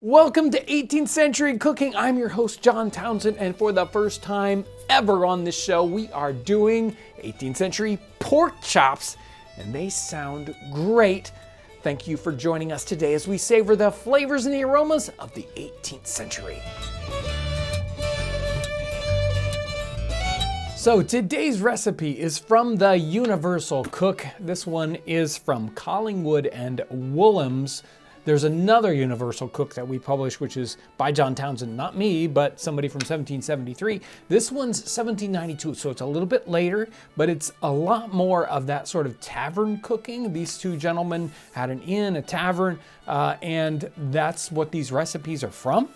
Welcome to 18th Century Cooking. I'm your host, John Townsend, and for the first time ever on this show, we are doing 18th century pork chops, and they sound great. Thank you for joining us today as we savor the flavors and the aromas of the 18th century. So today's recipe is from the Universal Cook. This one is from Collingwood and Woolham's. There's another Universal Cook that we publish, which is by John Townsend, not me, but somebody from 1773. This one's 1792, so it's a little bit later, but it's a lot more of that sort of tavern cooking. These two gentlemen had an inn, a tavern, and that's what these recipes are from.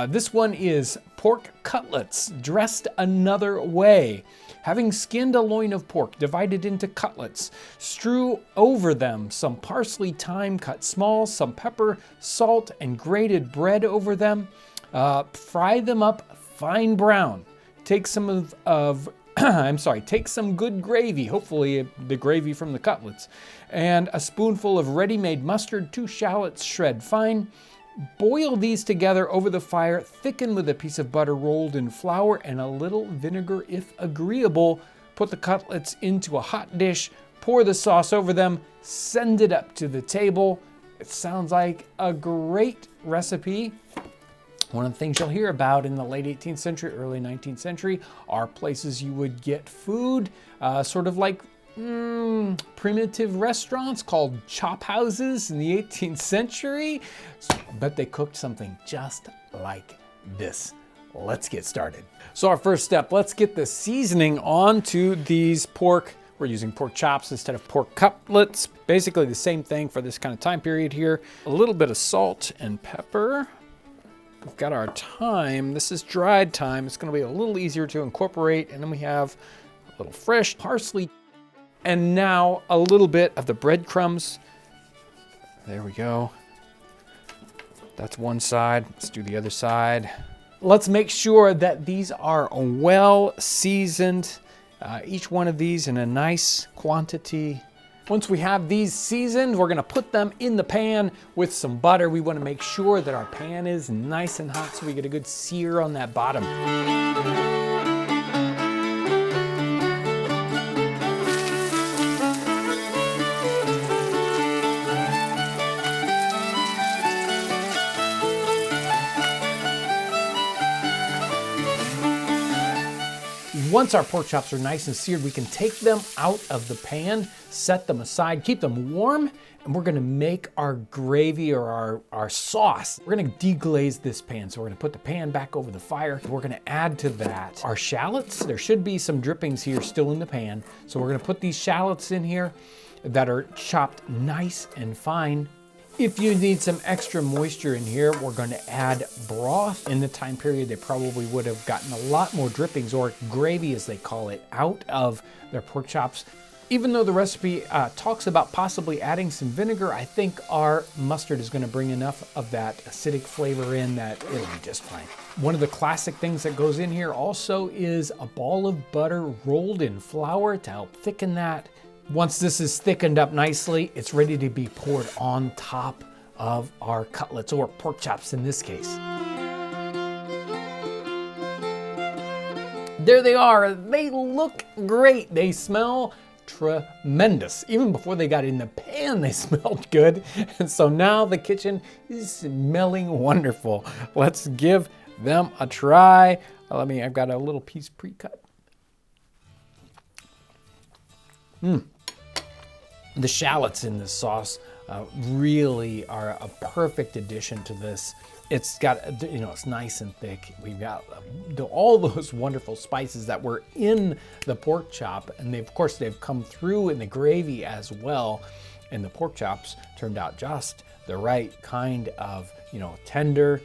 This one is pork cutlets dressed another way. Having skinned a loin of pork, divided into cutlets, strew over them some parsley, thyme cut small, some pepper, salt, and grated bread over them. Fry them up fine brown. Take some take some good gravy, hopefully the gravy from the cutlets, and a spoonful of ready-made mustard, 2 shallots shred fine. Boil these together over the fire, thicken with a piece of butter rolled in flour and a little vinegar if agreeable. Put the cutlets into a hot dish, pour the sauce over them, send it up to the table. It sounds like a great recipe. One of the things you'll hear about in the late 18th century, early 19th century are places you would get food, sort of like primitive restaurants called chop houses in the 18th century. But they cooked something just like this. Let's get started. So our first step, let's get the seasoning onto these pork. We're using pork chops instead of pork cutlets. Basically the same thing for this kind of time period here. A little bit of salt and pepper. We've got our thyme. This is dried thyme. It's going to be a little easier to incorporate. And then we have a little fresh parsley. And now a little bit of the breadcrumbs. There we go. That's one side. Let's do the other side. Let's make sure that these are well seasoned. Each one of these in a nice quantity. Once we have these seasoned, we're gonna put them in the pan with some butter. We wanna make sure that our pan is nice and hot so we get a good sear on that bottom. Once our pork chops are nice and seared, we can take them out of the pan, set them aside, keep them warm, and we're gonna make our gravy or our sauce. We're gonna deglaze this pan. So we're gonna put the pan back over the fire. We're gonna add to that our shallots. There should be some drippings here still in the pan. So we're gonna put these shallots in here that are chopped nice and fine. If you need some extra moisture in here, we're going to add broth. In the time period, they probably would have gotten a lot more drippings, or gravy as they call it, out of their pork chops. Even though the recipe talks about possibly adding some vinegar, I think our mustard is going to bring enough of that acidic flavor in that it'll be just fine. One of the classic things that goes in here also is a ball of butter rolled in flour to help thicken that. Once this is thickened up nicely, it's ready to be poured on top of our cutlets, or pork chops in this case. There they are. They look great. They smell tremendous. Even before they got in the pan, they smelled good. And so now the kitchen is smelling wonderful. Let's give them a try. I've got a little piece pre-cut. The shallots in this sauce really are a perfect addition to this. It's got, it's nice and thick. We've got all those wonderful spices that were in the pork chop, and of course they've come through in the gravy as well. And the pork chops turned out just the right kind of, tender.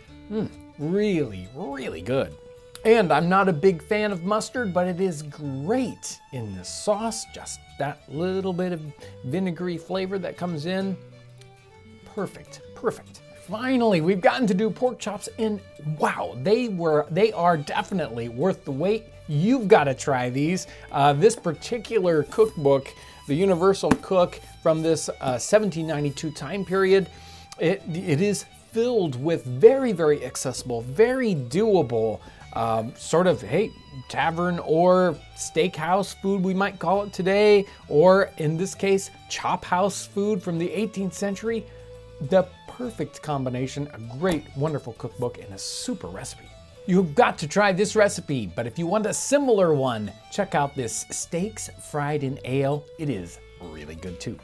Really, really good. And I'm not a big fan of mustard, but it is great in this sauce. Just that little bit of vinegary flavor that comes in. Perfect, perfect. Finally, we've gotten to do pork chops, and wow, they are definitely worth the wait. You've got to try these. This particular cookbook, the Universal Cook from this 1792 time period, it is filled with very, very accessible, very doable, sort of, hey, tavern or steakhouse food, we might call it today, or in this case, chop house food from the 18th century. The perfect combination, a great, wonderful cookbook, and a super recipe. You've got to try this recipe, but if you want a similar one, check out this steaks fried in ale. It is really good too.